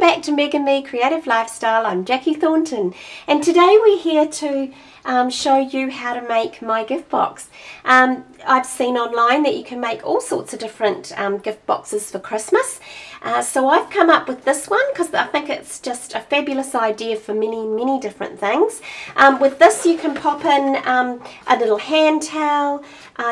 back to Meg and Me Creative Lifestyle. I'm Jackie Thornton, and today we're here to show you how to make my gift box. I've seen online that you can make all sorts of different gift boxes for Christmas. So I've come up with this one because I think it's just a fabulous idea for many different things. With this you can pop in a little hand towel,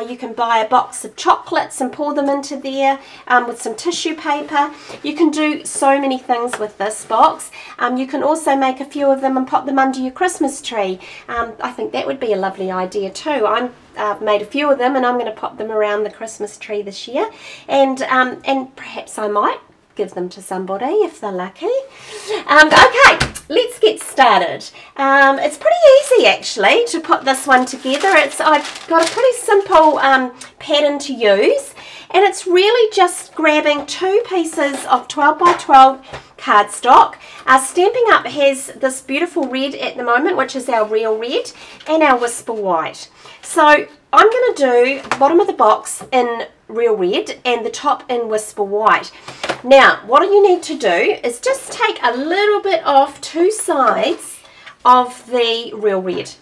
you can buy a box of chocolates and pour them into there with some tissue paper. You can do so many things with this box. You can also make a few of them and pop them under your Christmas tree. I think that would be a lovely idea too. I've made a few of them and I'm going to pop them around the Christmas tree this year, and perhaps I might give them to somebody if they're lucky. Okay, let's get started. It's pretty easy actually to put this one together. I've got a pretty simple pattern to use, and it's really just grabbing two pieces of 12 by 12 cardstock. Stampin' Up has this beautiful red at the moment, which is our real red, and our Whisper White. So I'm going to do the bottom of the box in real red and the top in Whisper White. Now what you need to do is just take a little bit off two sides of the real red,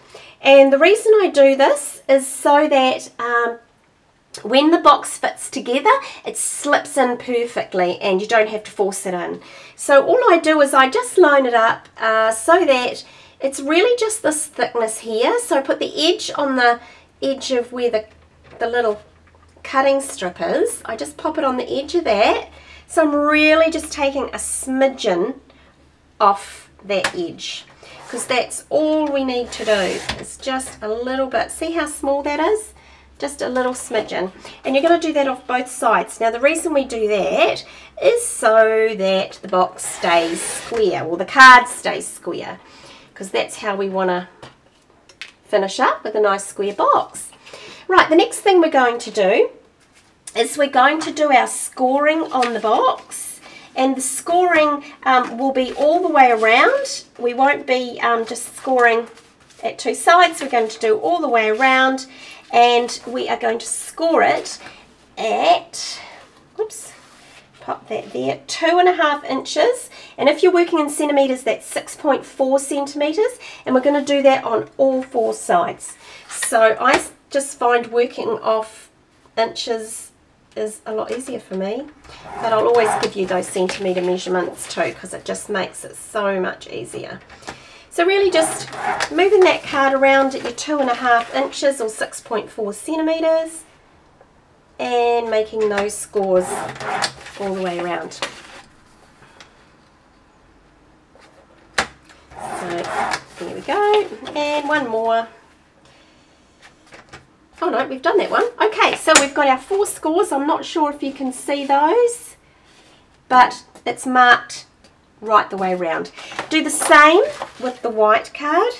and the reason I do this is so that when the box fits together it slips in perfectly and you don't have to force it in. So all I do is I just line it up so that it's really just this thickness here. So I put the edge on the edge of where the little cutting strip is. I just pop it on the edge of that. So I'm really just taking a smidgen off that edge, because that's all we need to do. It's just a little bit. See how small that is? Just a little smidgen. And you're going to do that off both sides. Now the reason we do that is so that the box stays square, or the card stays square, because that's how we want to finish up with a nice square box. Right, the next thing we're going to do is we're going to do our scoring on the box, and the scoring will be all the way around. We won't be just scoring at two sides. We're going to do all the way around, and we are going to score it at, whoops, pop that there, 2.5 inches, and if you're working in centimetres that's 6.4 centimetres, and we're going to do that on all four sides. So I just find working off inches is a lot easier for me, but I'll always give you those centimetre measurements too, because it just makes it so much easier. So really just moving that card around at your 2.5 inches or 6.4 centimetres and making those scores all the way around. So there we go, and one more. Oh no, we've done that one. Okay, so we've got our four scores. I'm not sure if you can see those, but it's marked right the way around. Do the same with the white card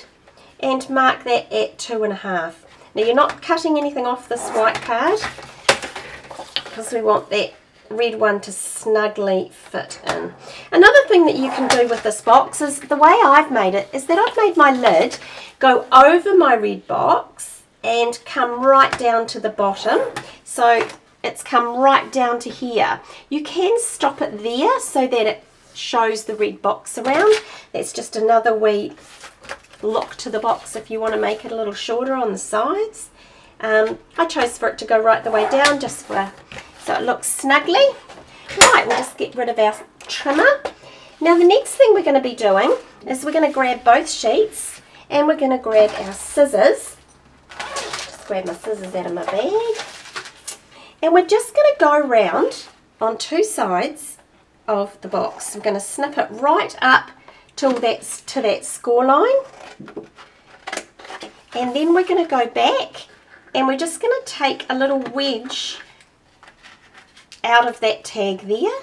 and mark that at 2.5. Now you're not cutting anything off this white card because we want that red one to snugly fit in. Another thing that you can do with this box is, the way I've made it is that I've made my lid go over my red box and come right down to the bottom, so it's come right down to here. You can stop it there so that it shows the red box around. That's just another wee look to the box if you want to make it a little shorter on the sides. I chose for it to go right the way down just so it looks snugly. Right, we'll just get rid of our trimmer. Now the next thing we're going to be doing is we're going to grab both sheets and we're going to grab our scissors. Grab my scissors out of my bag, and we're just going to go around on two sides of the box. We're going to snip it right up till that's to that score line, and then we're going to go back and we're just going to take a little wedge out of that tag there,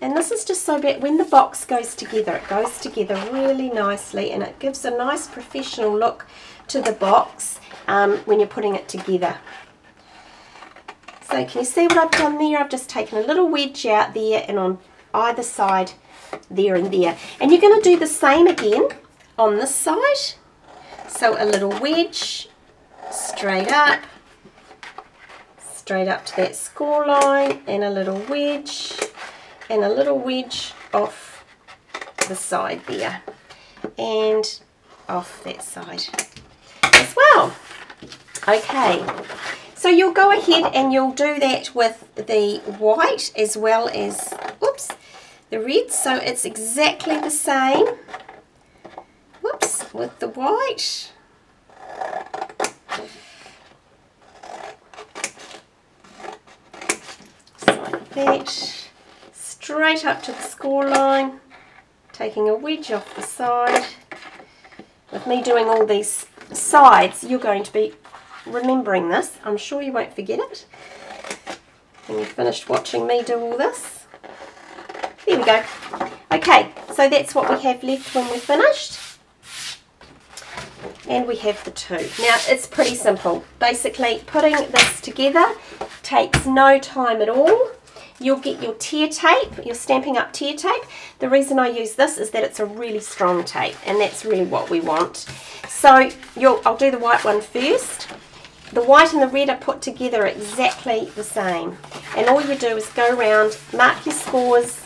and this is just so that when the box goes together, it goes together really nicely and it gives a nice professional look to the box when you're putting it together. So can you see what I've done there? I've just taken a little wedge out there and on either side there and there. And you're going to do the same again on this side. So a little wedge straight up to that score line, and a little wedge off either side there, and off that side as well. Okay, so you'll go ahead and you'll do that with the white as well as, oops, the red, so it's exactly the same, whoops, with the white. Just like that, straight up to the score line, taking a wedge off the side. With me doing all these sides, you're going to be remembering this. I'm sure you won't forget it when you've finished watching me do all this. There we go. Okay, so that's what we have left when we're finished. And we have the two. Now, it's pretty simple. Basically, putting this together takes no time at all. You'll get your tear tape, your Stampin' Up! Tear tape. The reason I use this is that it's a really strong tape, and that's really what we want. So I'll do the white one first. The white and the red are put together exactly the same. And all you do is go around, mark your scores.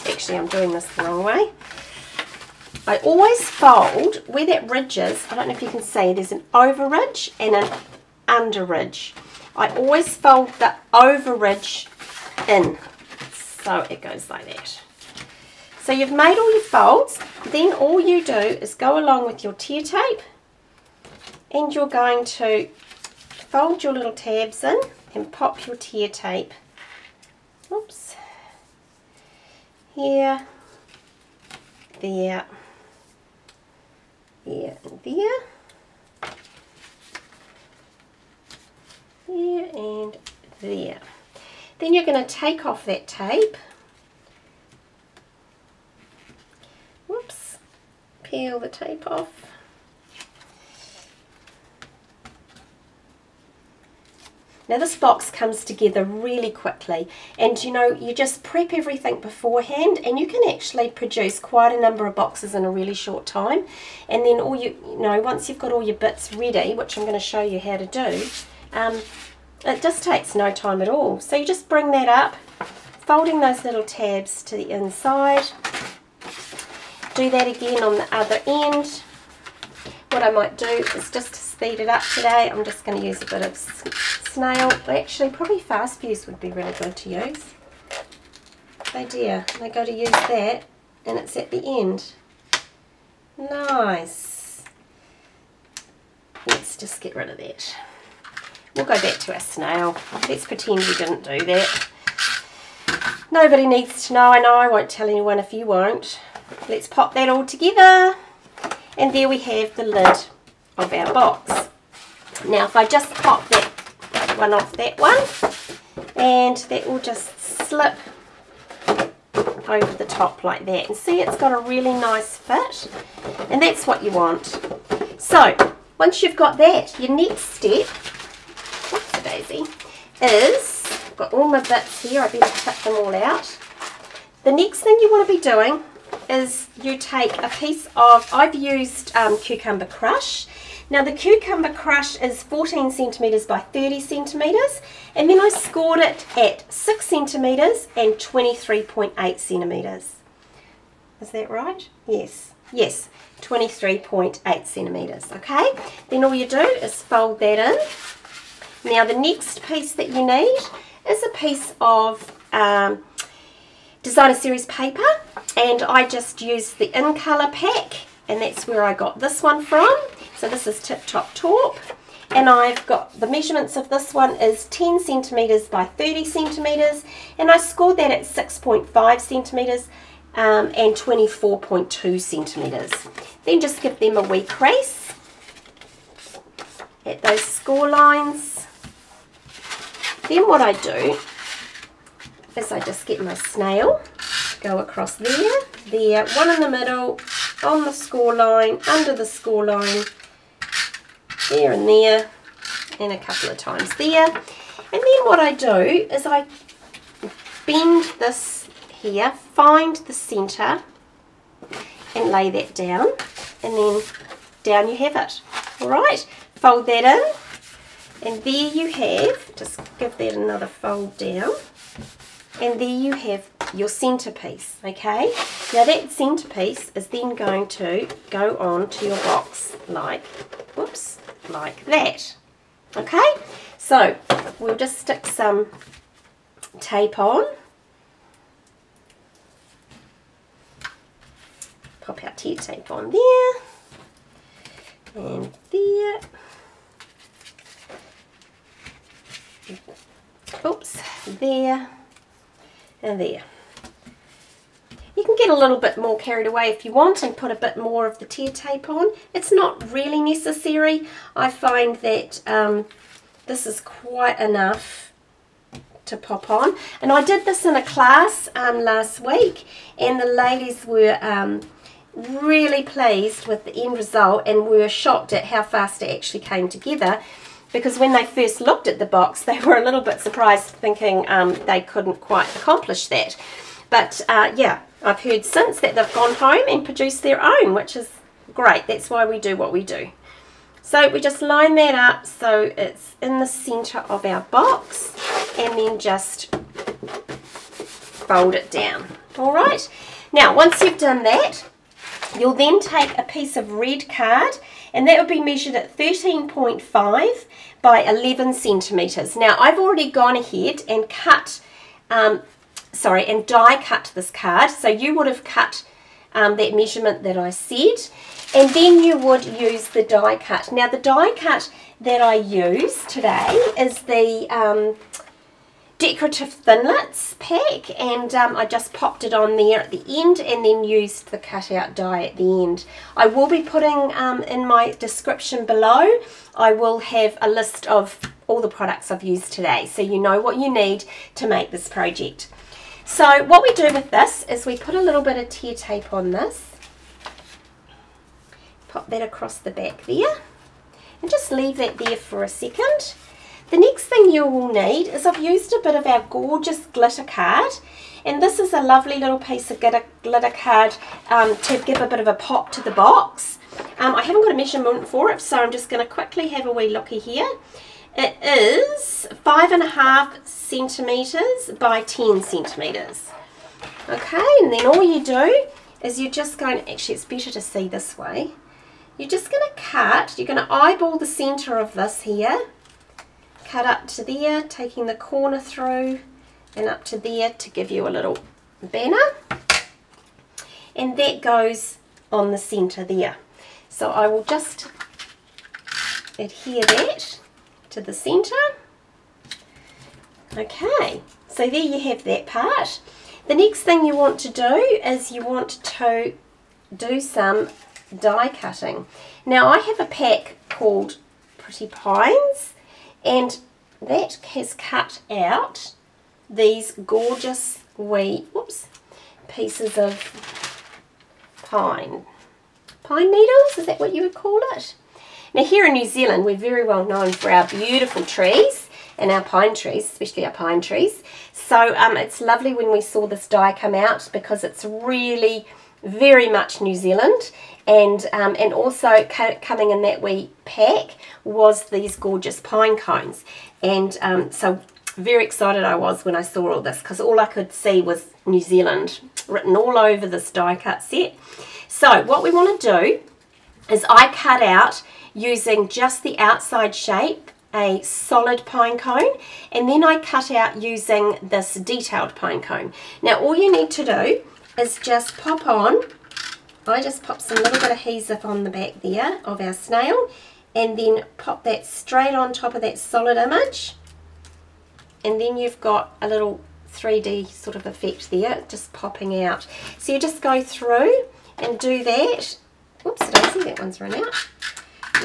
Actually, I'm doing this the wrong way. I always fold where that ridge is. I don't know if you can see, there's an over ridge and an under ridge. I always fold the over ridge in, so it goes like that. So you've made all your folds, then all you do is go along with your tear tape, and you're going to fold your little tabs in and pop your tear tape, oops, here, there, there and there. Here and there. Then you're going to take off that tape. Whoops. Peel the tape off. Now this box comes together really quickly, and you know, you just prep everything beforehand and you can actually produce quite a number of boxes in a really short time. And then all you know, once you've got all your bits ready, which I'm going to show you how to do, it just takes no time at all. So you just bring that up, folding those little tabs to the inside. Do that again on the other end. What I might do is, just to speed it up today, I'm just going to use a bit of snail. Actually, probably fast fuse would be really good to use. Oh dear, I go to use that and it's at the end. Nice. Let's just get rid of that. We'll go back to our snail. Let's pretend we didn't do that. Nobody needs to know. I know I won't tell anyone if you won't. Let's pop that all together. And there we have the lid of our box. Now if I just pop that one off that one, and that will just slip over the top like that. And see, it's got a really nice fit. And that's what you want. So, once you've got that, your next step, whoops, daisy, is, I've got all my bits here, I better cut them all out. The next thing you want to be doing is you take a piece of, I've used Cucumber Crush. Now the Cucumber Crush is 14 centimetres by 30 centimetres, and then I scored it at 6 centimetres and 23.8 centimetres. Is that right? Yes. Yes, 23.8 centimetres, okay? Then all you do is fold that in. Now the next piece that you need is a piece of Designer Series paper, and I just used the In Colour pack, and that's where I got this one from. So this is Tip Top Taupe, and I've got the measurements of this one is 10 centimetres by 30 centimetres, and I scored that at 6.5 centimetres and 24.2 centimetres. Then just give them a wee crease at those score lines. Then what I do is I just get my snail, go across there, there, one in the middle, on the score line, under the score line, there and there, and a couple of times there. And then what I do is I bend this here, find the centre, and lay that down, and then down you have it. Alright, fold that in, and there you have, just give that another fold down, and there you have your centerpiece, okay? Now that centerpiece is then going to go on to your box like, whoops, like that, okay? So we'll just stick some tape on. Pop our tear tape on there, and there. Oops, there, and there. You can get a little bit more carried away if you want and put a bit more of the tear tape on. It's not really necessary. I find that this is quite enough to pop on. And I did this in a class last week, and the ladies were really pleased with the end result and were shocked at how fast it actually came together, because when they first looked at the box they were a little bit surprised, thinking they couldn't quite accomplish that. But yeah, I've heard since that they've gone home and produced their own, which is great. That's why we do what we do. So we just line that up so it's in the center of our box, and then just fold it down. All right, now once you've done that, you'll then take a piece of red card, and that would be measured at 13.5 by 11 centimeters. Now I've already gone ahead and cut, and die cut this card. So you would have cut that measurement that I said, and then you would use the die cut. Now the die cut that I use today is the decorative thinlits pack, and I just popped it on there at the end and then used the cutout die at the end. I will be putting in my description below, I will have a list of all the products I've used today, so you know what you need to make this project. So what we do with this is we put a little bit of tear tape on this, pop that across the back there, and just leave that there for a second. The next thing you will need is, I've used a bit of our gorgeous glitter card, and this is a lovely little piece of glitter card to give a bit of a pop to the box. I haven't got a measurement for it, so I'm just going to quickly have a wee looky here. It is 5.5 centimeters by 10 centimeters. Okay, and then all you do is you're just going to, actually it's better to see this way, you're just going to cut, you're going to eyeball the center of this here, cut up to there, taking the corner through and up to there to give you a little banner, and that goes on the center there. So I will just adhere that to the center. Okay, so there you have that part. The next thing you want to do is you want to do some die cutting. Now I have a pack called Pretty Pines, and that has cut out these gorgeous wee pieces of pine needles, is that what you would call it? Now here in New Zealand we're very well known for our beautiful trees and our pine trees, especially our pine trees. So it's lovely when we saw this die come out, because it's really very much New Zealand, and also coming in that wee pack was these gorgeous pine cones, and so very excited I was when I saw all this, because all I could see was New Zealand written all over this die cut set. So what we want to do is I cut out, using just the outside shape, a solid pine cone, and then I cut out using this detailed pine cone. Now all you need to do is just pop on, I just pop some little bit of adhesive on the back there of our snail, and then pop that straight on top of that solid image, and then you've got a little 3D sort of effect there just popping out. So you just go through and do that, whoops daisy, that one's run out,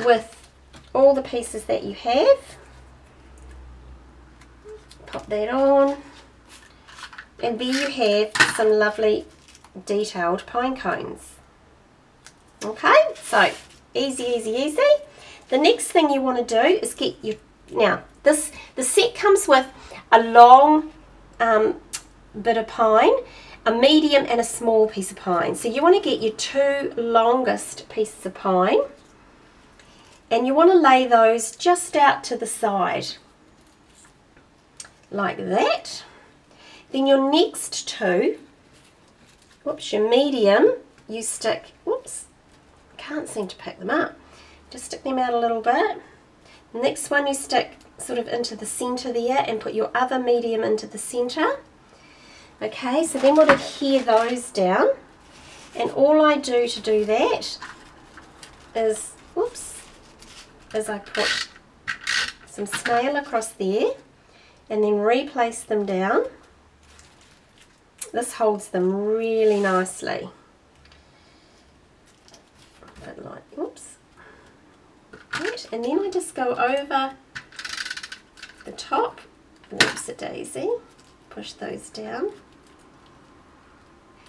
with all the pieces that you have. Pop that on, and there you have some lovely detailed pine cones. Okay, so easy, easy, easy. The next thing you want to do is get your, now the set comes with a long bit of pine, a medium and a small piece of pine. So you want to get your two longest pieces of pine, and you want to lay those just out to the side like that. Then your next two, whoops, your medium, you stick, whoops, can't seem to pick them up. Just stick them out a little bit. Next one you stick sort of into the center there and put your other medium into the center. Okay, so then we'll adhere those down. And all I do to do that is, whoops, is I put some snail across there and then replace them down. This holds them really nicely. But like, whoops. Right, and then I just go over the top, whoops-a-daisy, push those down.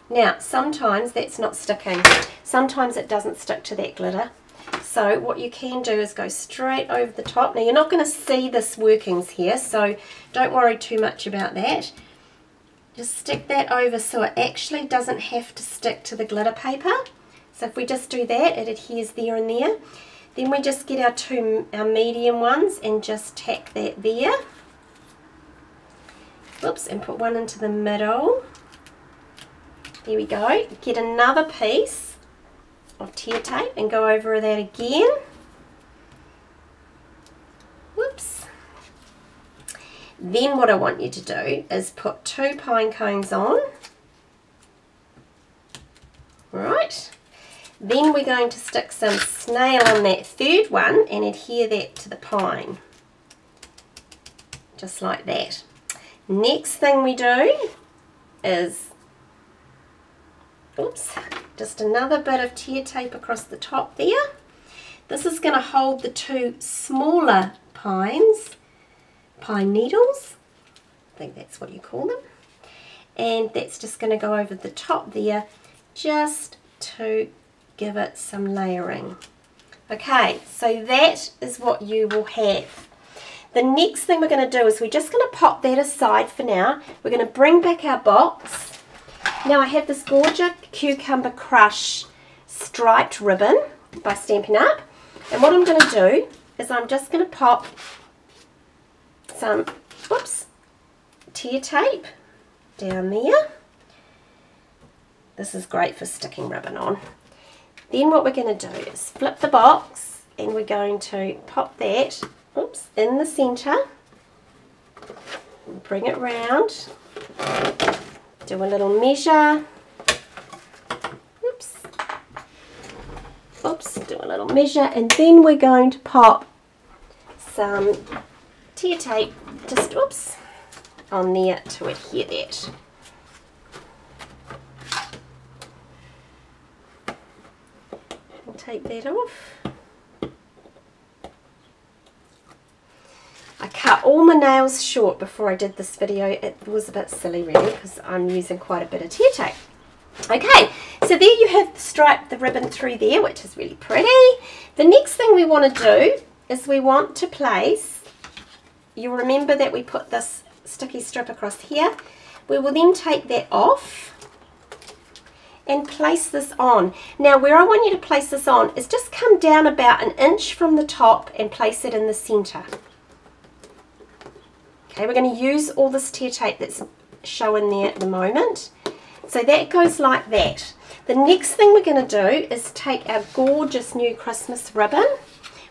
Now, sometimes that's not sticking. Sometimes it doesn't stick to that glitter. So what you can do is go straight over the top. Now, you're not going to see this workings here, so don't worry too much about that. Just stick that over so it actually doesn't have to stick to the glitter paper. So if we just do that, it adheres there and there. Then we just get our medium ones and just tack that there. Whoops, and put one into the middle. There we go. Get another piece of tear tape and go over that again. Whoops. Then what I want you to do is put 2 pine cones on. Right. Then we're going to stick some snail on that third one and adhere that to the pine. Just like that. Next thing we do is, oops, just another bit of tear tape across the top there. This is going to hold the 2 smaller pine needles. I think that's what you call them. And that's just going to go over the top there just to give it some layering. Okay, so that is what you will have. The next thing we're going to do is we're just going to pop that aside for now. We're going to bring back our box. Now I have this gorgeous Cucumber Crush striped ribbon by Stampin' Up. And what I'm going to do is I'm just going to pop some, whoops, tear tape down there. This is great for sticking ribbon on. Then what we're going to do is flip the box and we're going to pop that, oops, in the center. Bring it round. Do a little measure. Oops. Oops, do a little measure, and then we're going to pop some tear tape just, oops, on there to adhere that. We'll take that off. I cut all my nails short before I did this video. It was a bit silly really because I'm using quite a bit of tear tape. Okay, so there you have striped the ribbon through there, which is really pretty. The next thing we want to do is we want to place, you'll remember that we put this sticky strip across here. We will then take that off and place this on. Now where I want you to place this on is just come down about 1 inch from the top and place it in the center. Okay, we're going to use all this tear tape that's showing there at the moment. So that goes like that. The next thing we're going to do is take our gorgeous new Christmas ribbon.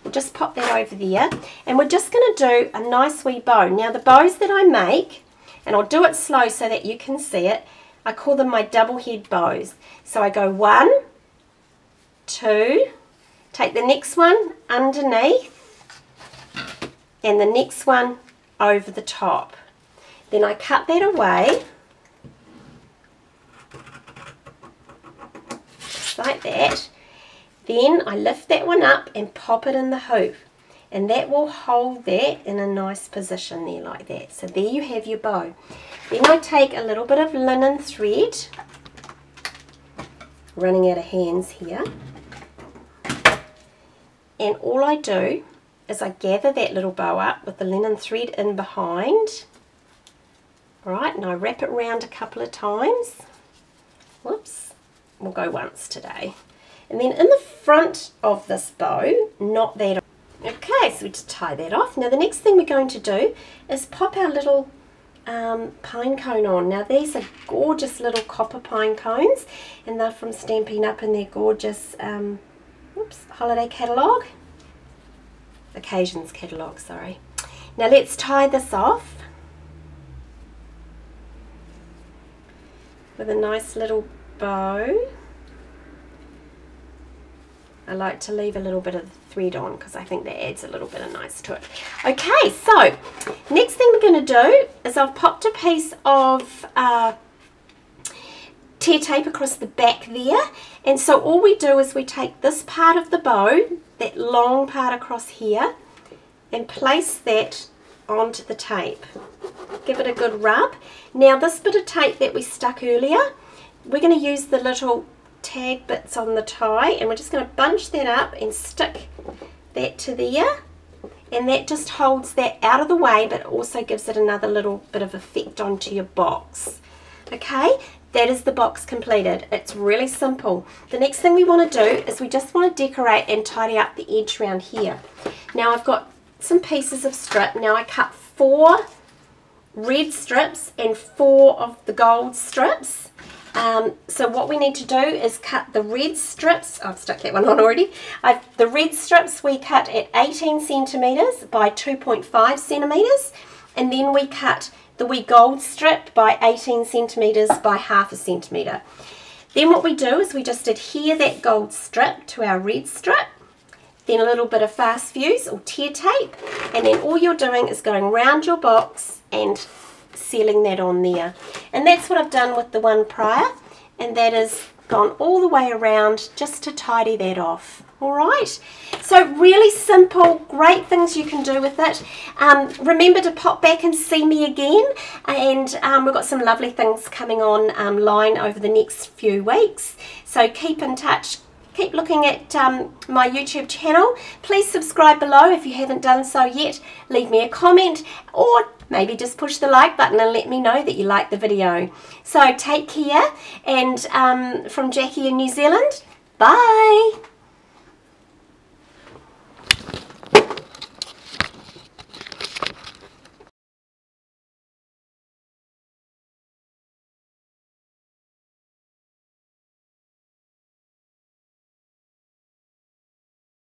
We'll just pop that over there. And we're just going to do a nice wee bow. Now the bows that I make, and I'll do it slow so that you can see it, I call them my double head bows. So I go 1, 2, take the next one underneath, and the next one over the top. Then I cut that away, just like that. Then I lift that one up and pop it in the hoop, and that will hold that in a nice position there like that. So there you have your bow. Then I take a little bit of linen thread, running out of hands here, and all I do is I gather that little bow up with the linen thread in behind. Right, and I wrap it around a couple of times. Whoops, we'll go once today. And then in the front of this bow, knot that off. Okay, so we just tie that off. Now the next thing we're going to do is pop our little pine cone on. Now these are gorgeous little copper pine cones, and they're from Stampin' Up! In their gorgeous holiday catalogue. Occasions catalogue, sorry. Now let's tie this off with a nice little bow. I like to leave a little bit of the thread on because I think that adds a little bit of nice to it. Okay, so next thing we're going to do is I've popped a piece of tear tape across the back there, and so all we do is we take this part of the bow, that long part across here, and place that onto the tape. Give it a good rub. Now this bit of tape that we stuck earlier, we're going to use the little tag bits on the tie, and we're just going to bunch that up and stick that to there, and that just holds that out of the way but also gives it another little bit of effect onto your box. Okay, that is the box completed. It's really simple. The next thing we want to do is we just want to decorate and tidy up the edge around here. Now I've got some pieces of strip. Now I cut 4 red strips and 4 of the gold strips. So what we need to do is cut the red strips. I've stuck that one on already. The red strips we cut at 18 centimetres by 2.5 centimetres, and then we cut the wee gold strip by 18 centimetres by half a centimetre. Then what we do is we just adhere that gold strip to our red strip, then a little bit of fast fuse or tear tape, and then all you're doing is going around your box and sealing that on there. And that's what I've done with the one prior, and that has gone all the way around just to tidy that off. Alright, so really simple, great things you can do with it. Remember to pop back and see me again, and we've got some lovely things coming online over the next few weeks, so keep in touch. Keep looking at my YouTube channel. Please subscribe below if you haven't done so yet. Leave me a comment, or maybe just push the like button and let me know that you like the video. So take care, and from Jackie in New Zealand, bye!